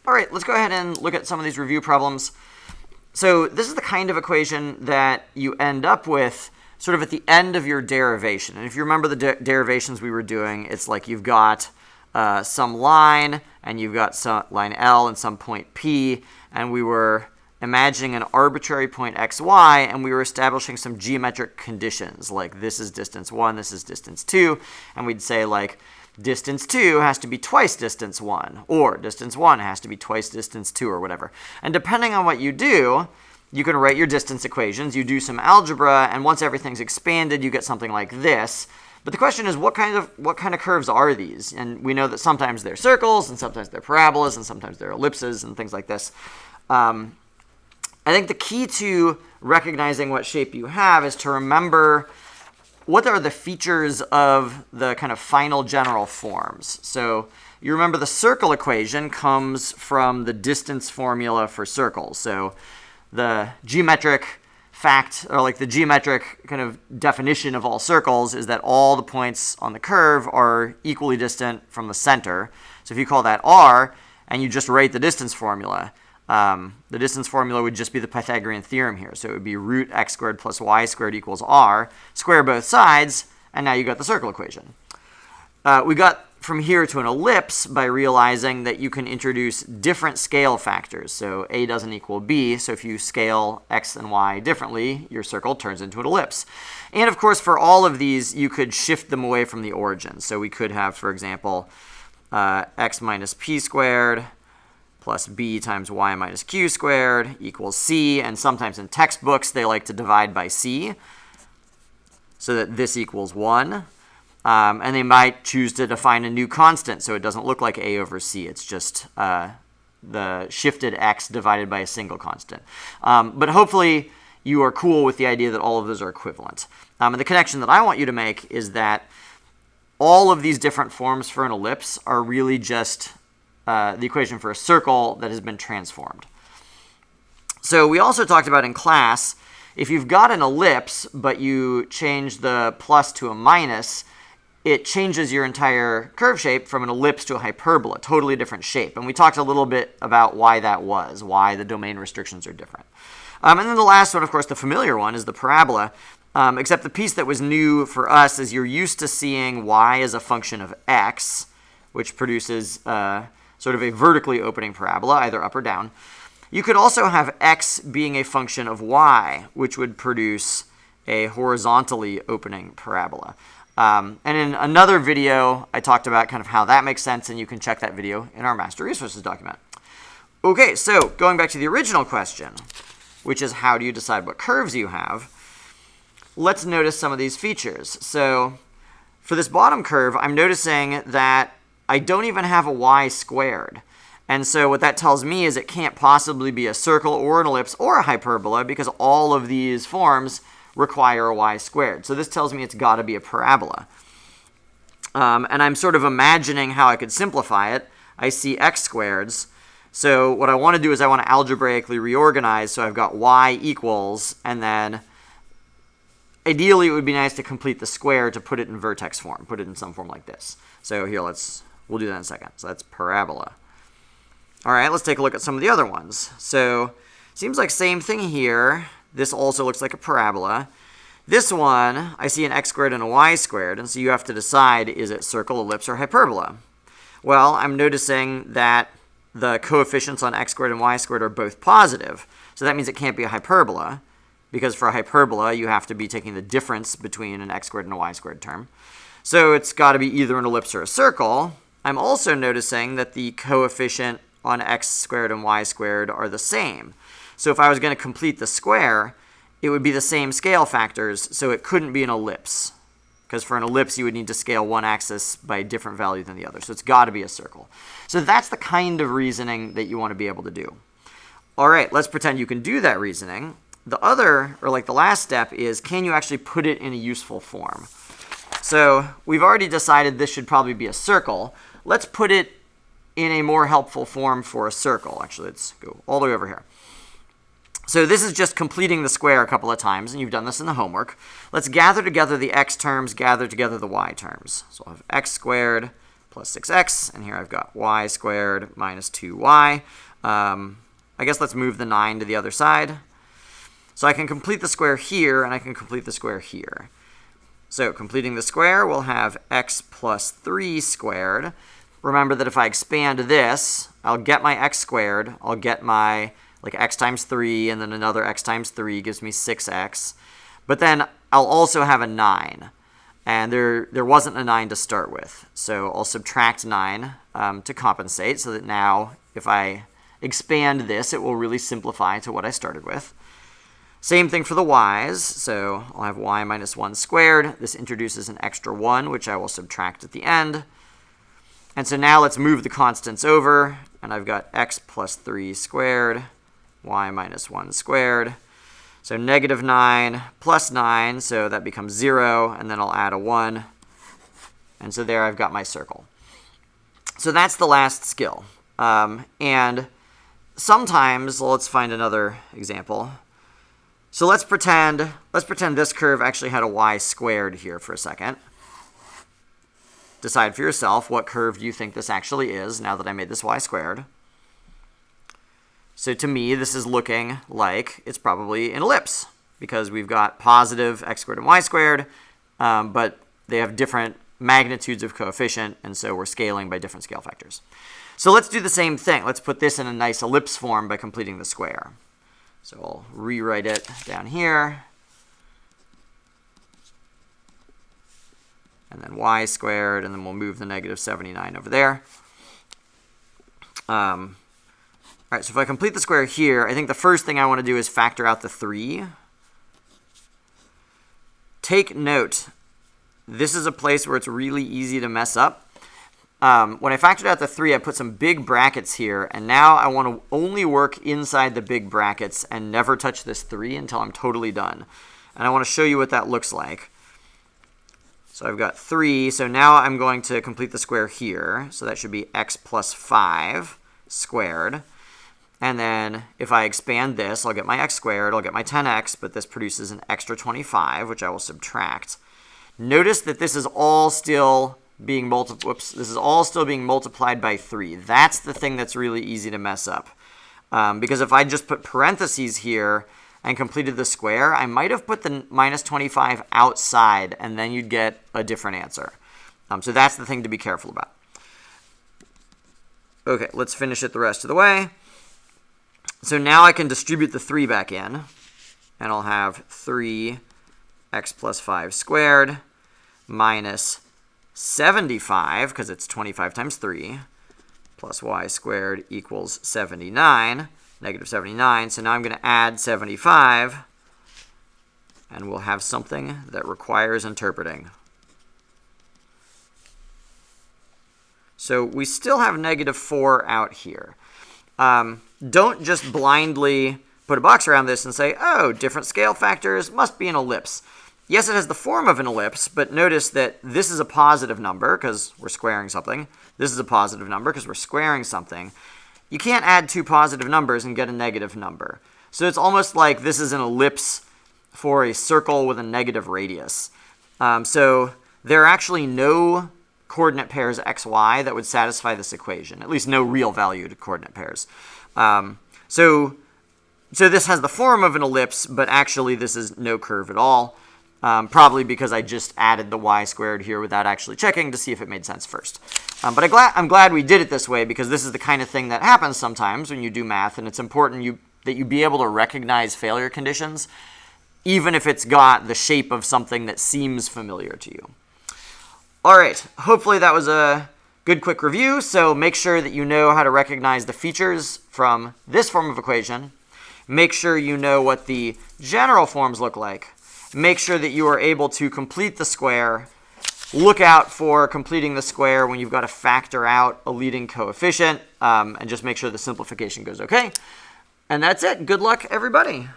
All right, let's go ahead and look at some of these review problems. So this is the kind of equation that you end up with sort of at the end of your derivation. And if you remember the derivations we were doing, it's like you've got some line, and you've got some line L and some point P, and we were imagining an arbitrary point x, y, and we were establishing some geometric conditions, like this is distance 1, this is distance 2, and we'd say like distance 2 has to be twice distance 1, or distance 1 has to be twice distance 2, or whatever. And depending on what you do, you can write your distance equations, you do some algebra, and once everything's expanded, you get something like this. But the question is, what kind of curves are these? And we know that sometimes they're circles, and sometimes they're parabolas, and sometimes they're ellipses, and things like this. I think the key to recognizing what shape you have is to remember what are the features of the kind of final general forms. So you remember the circle equation comes from the distance formula for circles. So the geometric fact, or like the geometric kind of definition of all circles, is that all the points on the curve are equally distant from the center. So if you call that r, and you just write the distance formula, the distance formula would just be the Pythagorean theorem here. So it would be root x squared plus y squared equals r. Square both sides, and now you got the circle equation. We got from here to an ellipse by realizing that you can introduce different scale factors. So a doesn't equal b, so if you scale x and y differently, your circle turns into an ellipse. And of course, for all of these, you could shift them away from the origin. So we could have, for example, x minus p squared plus b times y minus q squared equals c, and sometimes in textbooks they like to divide by c, so that this equals 1. And they might choose to define a new constant, so it doesn't look like a over c. It's just the shifted x divided by a single constant. But hopefully you are cool with the idea that all of those are equivalent. And the connection that I want you to make is that all of these different forms for an ellipse are really just the equation for a circle that has been transformed. So we also talked about in class, if you've got an ellipse, but you change the plus to a minus, it changes your entire curve shape from an ellipse to a hyperbola, totally different shape. And we talked a little bit about why that was, why the domain restrictions are different. And then the last one, of course, the familiar one, is the parabola, except the piece that was new for us is you're used to seeing y as a function of x, which produces sort of a vertically opening parabola, either up or down. You could also have x being a function of y, which would produce a horizontally opening parabola. And in another video, I talked about kind of how that makes sense, and you can check that video in our Master Resources document. Okay, so going back to the original question, which is how do you decide what curves you have, let's notice some of these features. So for this bottom curve, I'm noticing that I don't even have a y squared. And so what that tells me is it can't possibly be a circle or an ellipse or a hyperbola, because all of these forms require a y squared. So this tells me it's got to be a parabola. And I'm sort of imagining how I could simplify it. I see x squareds. So what I want to do is I want to algebraically reorganize. So I've got y equals, and then ideally it would be nice to complete the square to put it in vertex form, put it in some form like this. So here, we'll do that in a second. So that's parabola. All right, let's take a look at some of the other ones. So seems like same thing here. This also looks like a parabola. This one, I see an x squared and a y squared, and so you have to decide, is it circle, ellipse, or hyperbola? Well, I'm noticing that the coefficients on x squared and y squared are both positive, so that means it can't be a hyperbola, because for a hyperbola, you have to be taking the difference between an x squared and a y squared term. So it's got to be either an ellipse or a circle. I'm also noticing that the coefficient on x squared and y squared are the same. So if I was going to complete the square, it would be the same scale factors, so it couldn't be an ellipse. Because for an ellipse, you would need to scale one axis by a different value than the other. So it's got to be a circle. So that's the kind of reasoning that you want to be able to do. All right, let's pretend you can do that reasoning. The other, or like the last step, is can you actually put it in a useful form? So we've already decided this should probably be a circle. Let's put it in a more helpful form for a circle. Actually, let's go all the way over here. So this is just completing the square a couple of times, and you've done this in the homework. Let's gather together the x terms, gather together the y terms. So I'll have x squared plus 6x, and here I've got y squared minus 2y. I guess let's move the 9 to the other side. So I can complete the square here, and I can complete the square here. So completing the square, we'll have x plus 3 squared. Remember that if I expand this, I'll get my x squared. I'll get my x times 3, and then another x times 3 gives me 6x. But then I'll also have a 9. And there wasn't a 9 to start with. So I'll subtract 9 to compensate, so that now if I expand this, it will really simplify to what I started with. Same thing for the y's. So I'll have y minus 1 squared. This introduces an extra 1, which I will subtract at the end. And so now let's move the constants over. And I've got x plus 3 squared, y minus 1 squared. So negative 9 plus 9, so that becomes 0, and then I'll add a 1. And so there I've got my circle. So that's the last skill. And sometimes, let's find another example. So let's pretend this curve actually had a y squared here for a second. Decide for yourself, what curve do you think this actually is now that I made this y squared? So to me, this is looking like it's probably an ellipse, because we've got positive x squared and y squared, but they have different magnitudes of coefficient, and so we're scaling by different scale factors. So let's do the same thing. Let's put this in a nice ellipse form by completing the square. So I'll rewrite it down here. And then y squared, and then we'll move the negative 79 over there. All right, so if I complete the square here, I think the first thing I want to do is factor out the 3. Take note, this is a place where it's really easy to mess up. When I factored out the 3, I put some big brackets here, and now I want to only work inside the big brackets and never touch this 3 until I'm totally done. And I want to show you what that looks like. So I've got 3, so now I'm going to complete the square here. So that should be x plus 5 squared. And then if I expand this, I'll get my x squared, I'll get my 10x, but this produces an extra 25, which I will subtract. Notice that this is all still being multiplied by 3. That's the thing that's really easy to mess up. Because if I just put parentheses here and completed the square, I might have put the minus 25 outside, and then you'd get a different answer. So that's the thing to be careful about. Okay, let's finish it the rest of the way. So now I can distribute the 3 back in, and I'll have 3x plus 5 squared minus 75, because it's 25 times 3, plus y squared equals 79, negative 79. So now I'm going to add 75, and we'll have something that requires interpreting. So we still have negative 4 out here. Don't just blindly put a box around this and say, oh, different scale factors must be an ellipse. Yes, it has the form of an ellipse, but notice that this is a positive number because we're squaring something. This is a positive number because we're squaring something. You can't add two positive numbers and get a negative number. So it's almost like this is an ellipse for a circle with a negative radius. So there are actually no coordinate pairs x, y that would satisfy this equation, at least no real valued coordinate pairs. So this has the form of an ellipse, but actually this is no curve at all, probably because I just added the y squared here without actually checking to see if it made sense first. But I'm glad we did it this way, because this is the kind of thing that happens sometimes when you do math, and it's important that you be able to recognize failure conditions, even if it's got the shape of something that seems familiar to you. All right, hopefully that was a good quick review, so make sure that you know how to recognize the features from this form of equation. Make sure you know what the general forms look like. Make sure that you are able to complete the square. Look out for completing the square when you've got to factor out a leading coefficient, and just make sure the simplification goes okay. And that's it. Good luck, everybody.